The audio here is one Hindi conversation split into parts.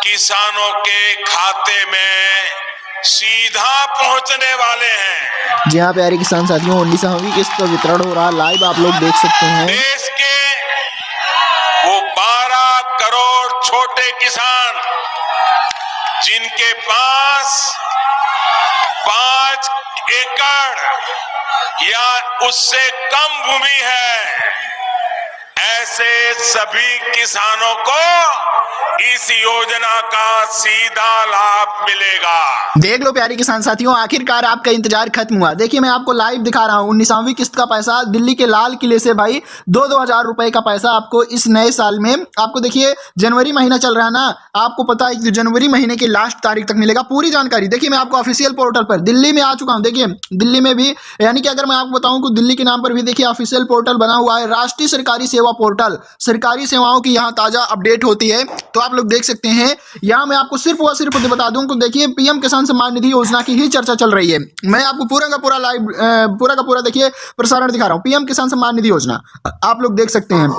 किसानों के खाते में सीधा पहुंचने वाले हैं। जी हाँ प्यारे किसान साथियों, 19वीं किस्त का वितरण हो रहा, लाइव आप लोग देख सकते हैं। देश के वो 12 करोड़ छोटे किसान जिनके पास 5 एकड़ या उससे कम भूमि है, ऐसे सभी किसानों को इस योजना का सीधा लाभ मिलेगा। देख लो प्यारे किसान साथियों, आखिरकार आपका इंतजार खत्म हुआ। देखिए मैं आपको लाइव दिखा रहा हूँ 19वीं किस्त का पैसा दिल्ली के लाल किले से भाई 2-2 हजार रुपए का पैसा आपको इस नए साल में, आपको देखिए जनवरी महीना चल रहा है ना, आपको पता है कि जनवरी महीने की लास्ट तारीख तक मिलेगा पूरी जानकारी। देखिए मैं आपको ऑफिशियल पोर्टल पर दिल्ली में आ चुका हूँ। देखिए दिल्ली में भी, यानी कि अगर मैं आपको बताऊं कि दिल्ली के नाम पर भी देखिए ऑफिशियल पोर्टल बना हुआ है, राष्ट्रीय सरकारी सेवा पोर्टल, सरकारी सेवाओं की यहाँ ताजा अपडेट होती है, तो आप लोग देख सकते हैं। यहाँ मैं आपको सिर्फ व सिर्फ बता दूं कि देखिए पीएम किसान सम्मान निधि योजना की ही चर्चा चल रही है। मैं आपको पूरा का पूरा लाइव पूरा का पूरा देखिए प्रसारण दिखा रहा हूँ। पीएम किसान सम्मान निधि योजना आप लोग देख सकते हैं।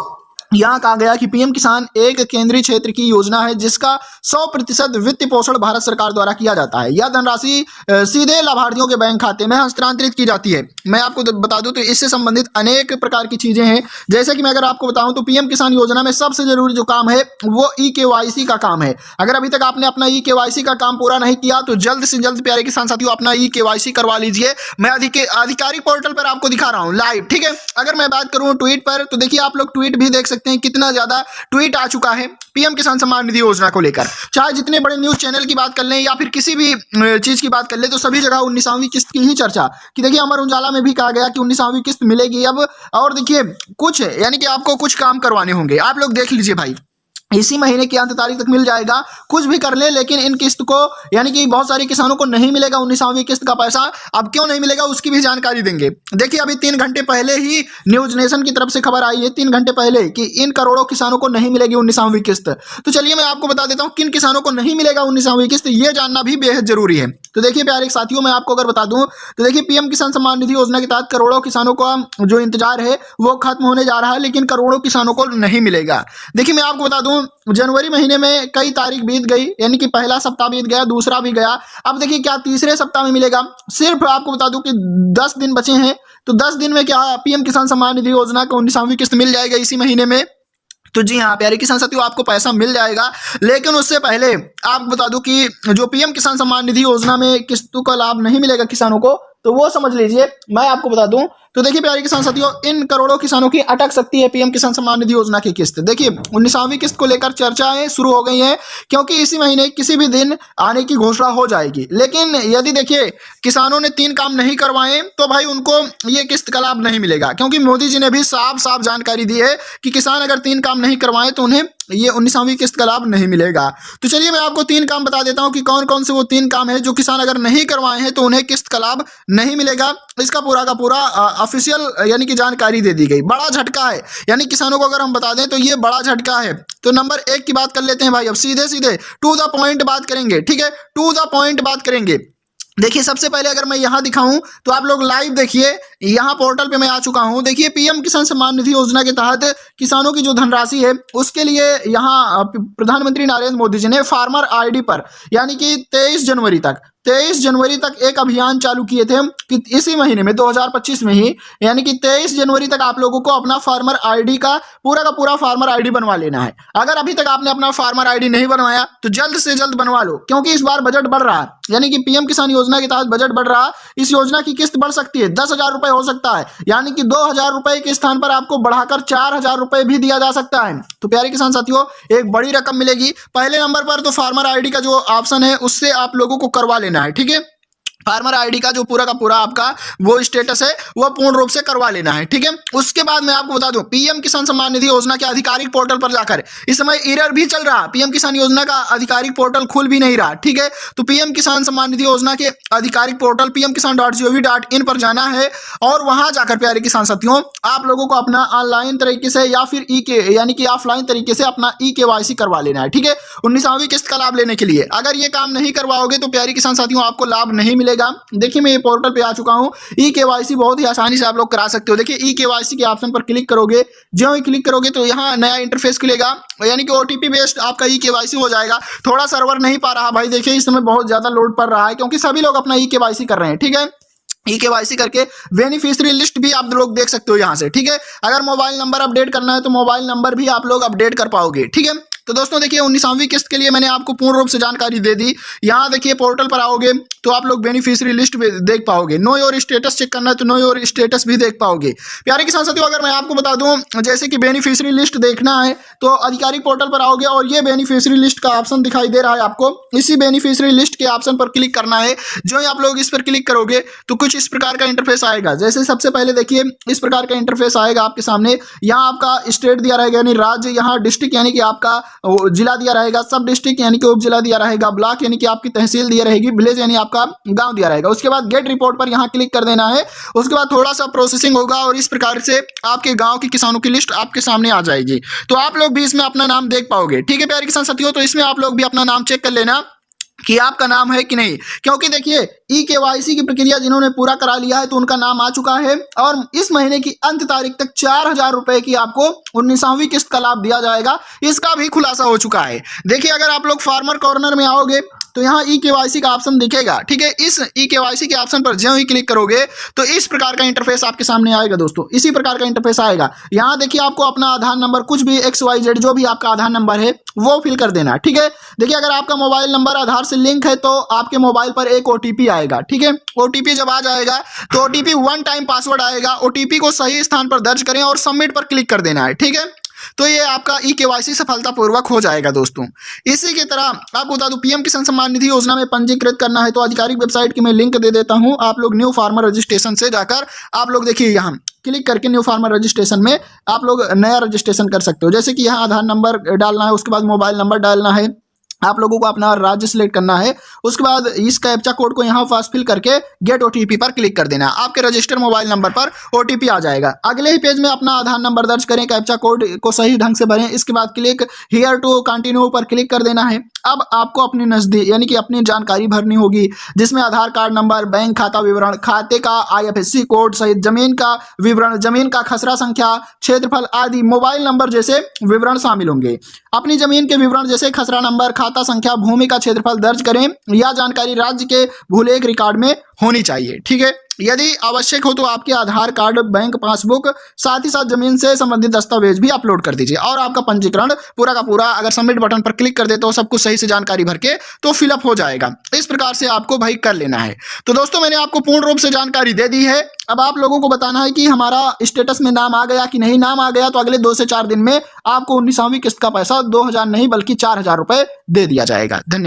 यहाँ कहा गया कि पीएम किसान एक केंद्रीय क्षेत्र की योजना है जिसका 100% वित्त पोषण भारत सरकार द्वारा किया जाता है। यह धनराशि सीधे लाभार्थियों के बैंक खाते में हस्तांतरित की जाती है। मैं आपको बता दूं तो इससे संबंधित अनेक प्रकार की चीजें हैं, जैसे कि मैं अगर आपको बताऊं तो पीएम किसान योजना में सबसे जरूरी जो काम है वो ई-KYC का काम है। अगर अभी तक आपने अपना ई-KYC का काम पूरा नहीं किया तो जल्द से जल्द प्यारे किसान साथियों अपना ई-KYC करवा लीजिए। मैं आधिकारिक पोर्टल पर आपको दिखा रहा हूँ लाइव, ठीक है। अगर मैं बात करूँ ट्वीट पर तो देखिए आप लोग ट्वीट भी देख सकते हैं, कितना ज्यादा ट्वीट आ चुका है पीएम किसान सम्मान निधि योजना को लेकर। चाहे जितने बड़े न्यूज चैनल की बात कर लें या फिर किसी भी चीज की बात कर लें तो सभी जगह 19वीं किस्त की ही चर्चा कि देखिए अमर उजाला में भी कहा गया कि 19वीं किस्त मिलेगी अब। और देखिए कुछ यानी कि आपको कुछ काम करवाने होंगे, आप लोग देख लीजिए भाई, इसी महीने की अंत तारीख तक मिल जाएगा। कुछ भी कर ले लेकिन इन किस्त को, यानी कि बहुत सारे किसानों को नहीं मिलेगा 19वीं किस्त का पैसा। अब क्यों नहीं मिलेगा उसकी भी जानकारी देंगे। देखिए अभी 3 घंटे पहले ही न्यूज नेशन की तरफ से खबर आई है, 3 घंटे पहले, कि इन करोड़ों किसानों को नहीं मिलेगी 19वीं किस्त। तो चलिए मैं आपको बता देता हूं किन किसानों को नहीं मिलेगा 19वीं किस्त, ये जानना भी बेहद जरूरी है। तो देखिए प्यारे साथियों, मैं आपको अगर बता दूं तो देखिए पीएम किसान सम्मान निधि योजना के तहत करोड़ों किसानों का जो इंतजार है वो खत्म होने जा रहा है, लेकिन करोड़ों किसानों को नहीं मिलेगा। देखिए मैं आपको बता दूं जनवरी महीने में कई तारीख बीत गई, यानी कि पहला सप्ताह बीत गया, दूसरा भी गया, अब देखिए क्या तीसरे सप्ताह में मिलेगा। सिर्फ आपको बता दूं कि 10 दिन बचे हैं, तो 10 दिन में क्या पीएम किसान सम्मान निधि योजना को 19वीं किस्त मिल जाएगा इसी महीने में। तो जी हाँ प्यारे किसान साथियों, आपको पैसा मिल जाएगा, लेकिन उससे पहले आपको बता दूं कि जो पीएम किसान सम्मान निधि योजना में किस्तों का लाभ नहीं मिलेगा किसानों को, तो वो समझ लीजिए। मैं आपको बता दूं तो देखिए प्यारे किसान साथियों, इन करोड़ों किसानों की अटक सकती है पीएम किसान सम्मान निधि योजना की किस्त। देखिए 19वीं किस्त को लेकर चर्चाएं शुरू हो गई हैं, क्योंकि इसी महीने किसी भी दिन आने की घोषणा हो जाएगी। लेकिन यदि देखिए किसानों ने 3 काम नहीं करवाए तो भाई उनको ये किस्त का लाभ नहीं मिलेगा, क्योंकि मोदी जी ने भी साफ साफ जानकारी दी है कि किसान अगर 3 काम नहीं करवाए तो उन्हें ये 19वीं किस्त का लाभ नहीं मिलेगा। तो चलिए मैं आपको 3 काम बता देता हूं कि कौन कौन से वो 3 काम है जो किसान अगर नहीं करवाए हैं तो उन्हें किस्त का लाभ नहीं मिलेगा। इसका पूरा का पूरा ऑफिशियल यानी कि जानकारी दे दी गई। बड़ा झटका है, यानी किसानों को अगर हम बता दें तो ये बड़ा झटका है। तो नंबर 1 की बात कर लेते हैं भाई, अब सीधे सीधे टू द पॉइंट बात करेंगे, ठीक है, टू द पॉइंट बात करेंगे। देखिए सबसे पहले अगर मैं यहां दिखाऊं तो आप लोग लाइव देखिए, यहां पोर्टल पे मैं आ चुका हूं। देखिए पीएम किसान सम्मान निधि योजना के तहत किसानों की जो धनराशि है उसके लिए यहां प्रधानमंत्री नरेंद्र मोदी जी ने फार्मर आईडी पर, यानी कि 23 जनवरी तक एक अभियान चालू किए थे कि इसी महीने में 2025 में ही, यानी कि 23 जनवरी तक आप लोगों को अपना फार्मर आईडी का पूरा फार्मर आईडी बनवा लेना है। अगर अभी तक आपने अपना फार्मर आईडी नहीं बनवाया तो जल्द से जल्द बनवा लो, क्योंकि इस बार बजट बढ़ रहा है, यानी कि पीएम किसान योजना के तहत बजट बढ़ रहा है। इस योजना की किस्त बढ़ सकती है, 10,000 रुपए हो सकता है, यानी कि 2,000 रुपए के स्थान पर आपको बढ़ाकर 4,000 रुपए भी दिया जा सकता है। तो प्यारे किसान साथियों, एक बड़ी रकम मिलेगी। पहले नंबर पर तो फार्मर आईडी का जो ऑप्शन है उससे आप लोगों को करवा लेना है, ठीक है। फार्मर आईडी का जो पूरा का पूरा आपका वो स्टेटस है वो पूर्ण रूप से करवा लेना है, ठीक है। उसके बाद मैं आपको बता दूं पीएम किसान सम्मान निधि योजना के आधिकारिक पोर्टल पर जाकर, इस समय एरर भी चल रहा, पीएम किसान योजना का आधिकारिक पोर्टल खुल भी नहीं रहा, ठीक है। तो पीएम किसान सम्मान निधि योजना के आधिकारिक पोर्टल pmkisan.gov.in पर जाना है और वहां जाकर प्यारे किसान साथियों आप लोगों को अपना ऑनलाइन तरीके से या फिर यानी कि ऑफलाइन तरीके से अपना ई-KYC करवा लेना है, ठीक है, 19वीं किस्त का लाभ लेने के लिए। अगर ये काम नहीं करवाओगे तो प्यारे किसान साथियों आपको लाभ नहीं मिलेगा। मिलेगा। देखिए मैं ये पोर्टल पे आ चुका हूँ। ई-केवाईसी बहुत ही आसानी से आप लोग करा सकते हो। देखिए ई-केवाईसी के ऑप्शन पर क्लिक करोगे, जो ही क्लिक करोगे तो यहाँ नया इंटरफेस खुलेगा, यानी कि ओटीपी बेस्ड आपका ई-केवाईसी हो जाएगा। थोड़ा सर्वर नहीं पा रहा भाई, देखिए इस समय बहुत ज्यादा लोड पड़ रहा है क्योंकि सभी लोग अपना ई-केवाईसी कर रहे हैं। ठीक है, ई-केवाईसी करके बेनिफिशियरी लिस्ट भी आप लोग देख सकते हो यहाँ से। ठीक है, अगर मोबाइल नंबर अपडेट करना है तो मोबाइल नंबर भी आप लोग अपडेट कर पाओगे। ठीक है, तो दोस्तों देखिए 19वीं किस्त के लिए मैंने आपको पूर्ण रूप से जानकारी दे दी। यहाँ देखिए पोर्टल पर आओगे तो आप लोग बेनिफिशियरी लिस्ट भी देख पाओगे। नो योर स्टेटस चेक करना है तो नो योर स्टेटस भी देख पाओगे। प्यारे किसान साथियों, अगर मैं आपको बता दूं जैसे कि बेनिफिशियरी लिस्ट देखना है तो आधिकारिक पोर्टल पर आओगे और ये बेनिफिशियरी लिस्ट का ऑप्शन दिखाई दे रहा है आपको। इसी बेनिफिशियरी लिस्ट के ऑप्शन पर क्लिक करना है। जो ही आप लोग इस पर क्लिक करोगे तो कुछ इस प्रकार का इंटरफेस आएगा। जैसे सबसे पहले देखिए इस प्रकार का इंटरफेस आएगा आपके सामने। यहाँ आपका स्टेट दिया रहेगा यानी राज्य, यहाँ डिस्ट्रिक्ट यानी कि आपका जिला दिया रहेगा, सब डिस्ट्रिक्ट यानी कि उप जिला दिया रहेगा, ब्लॉक यानी कि आपकी तहसील दिया रहेगी, विलेज यानी आपका गांव दिया रहेगा। उसके बाद गेट रिपोर्ट पर यहां क्लिक कर देना है। उसके बाद थोड़ा सा प्रोसेसिंग होगा और इस प्रकार से आपके गांव के किसानों की लिस्ट आपके सामने आ जाएगी। तो आप लोग भी इसमें अपना नाम देख पाओगे। ठीक है प्यारे किसान साथियों, तो इसमें आप लोग भी अपना नाम चेक कर लेना कि आपका नाम है कि नहीं, क्योंकि देखिए ई-केवाईसी की प्रक्रिया जिन्होंने पूरा करा लिया है तो उनका नाम आ चुका है और इस महीने की अंत तारीख तक 4000 रुपए की आपको 19वीं किस्त का लाभ दिया जाएगा। इसका भी खुलासा हो चुका है। देखिए अगर आप लोग फार्मर कॉर्नर में आओगे तो यहाँ ई-केवाईसी का ऑप्शन दिखेगा। ठीक है, इस ई-केवाईसी के ऑप्शन पर जो ही क्लिक करोगे तो इस प्रकार का इंटरफेस आपके सामने आएगा। दोस्तों इसी प्रकार का इंटरफेस आएगा। यहाँ देखिए आपको अपना आधार नंबर, कुछ भी XYZ जो भी आपका आधार नंबर है वो फिल कर देना। ठीक है, देखिए अगर आपका मोबाइल नंबर आधार से लिंक है तो आपके मोबाइल पर एक OTP आएगा। ठीक है, OTP जब आ जाएगा तो OTP 1 टाइम पासवर्ड आएगा। OTP को सही स्थान पर दर्ज करें और सबमिट पर क्लिक कर देना है। ठीक है, तो ये आपका ई-केवाईसी सफलतापूर्वक हो जाएगा। दोस्तों इसी की तरह आपको बता दूं PM किसान सम्मान निधि योजना में पंजीकृत करना है तो आधिकारिक वेबसाइट की मैं लिंक दे देता हूं। आप लोग न्यू फार्मर रजिस्ट्रेशन से जाकर आप लोग देखिए यहाँ क्लिक करके न्यू फार्मर रजिस्ट्रेशन में आप लोग नया रजिस्ट्रेशन कर सकते हो। जैसे कि यहाँ आधार नंबर डालना है, उसके बाद मोबाइल नंबर डालना है, आप लोगों को अपना राज्य सिलेक्ट करना है। उसके बाद इस कैप्चा कोड को यहाँ पास फिल करके गेट OTP पर क्लिक कर देना। आपके रजिस्टर्ड मोबाइल नंबर पर OTP आ जाएगा। अगले ही पेज में अपना आधार नंबर दर्ज करें, कैप्चा कोड को सही ढंग से भरें। इसके बाद क्लिक हियर टू कंटिन्यू पर क्लिक कर देना है। अब आपको अपनी नजदीक यानी कि अपनी जानकारी भरनी होगी, जिसमें आधार कार्ड नंबर, बैंक खाता विवरण, खाते का IFSC कोड सहित जमीन का विवरण, जमीन का खसरा संख्या, क्षेत्रफल आदि, मोबाइल नंबर जैसे विवरण शामिल होंगे। अपनी जमीन के विवरण जैसे खसरा नंबर, खाता संख्या, भूमि का क्षेत्रफल दर्ज करें। यह जानकारी राज्य के भूलेख रिकॉर्ड में होनी चाहिए। ठीक है, यदि आवश्यक हो तो आपके आधार कार्ड, बैंक पासबुक, साथ ही साथ जमीन से संबंधित दस्तावेज भी अपलोड कर दीजिए और आपका पंजीकरण पूरा का पूरा अगर सबमिट बटन पर क्लिक कर देते हो सब कुछ सही से जानकारी भर के तो फिलअप हो जाएगा। इस प्रकार से आपको भाई कर लेना है। तो दोस्तों मैंने आपको पूर्ण रूप से जानकारी दे दी है। अब आप लोगों को बताना है कि हमारा स्टेटस में नाम आ गया कि नहीं। नाम आ गया तो अगले 2 से 4 दिन में आपको 19वीं किस्त का पैसा 2000 नहीं बल्कि 4000 रुपए दे दिया जाएगा। धन्यवाद।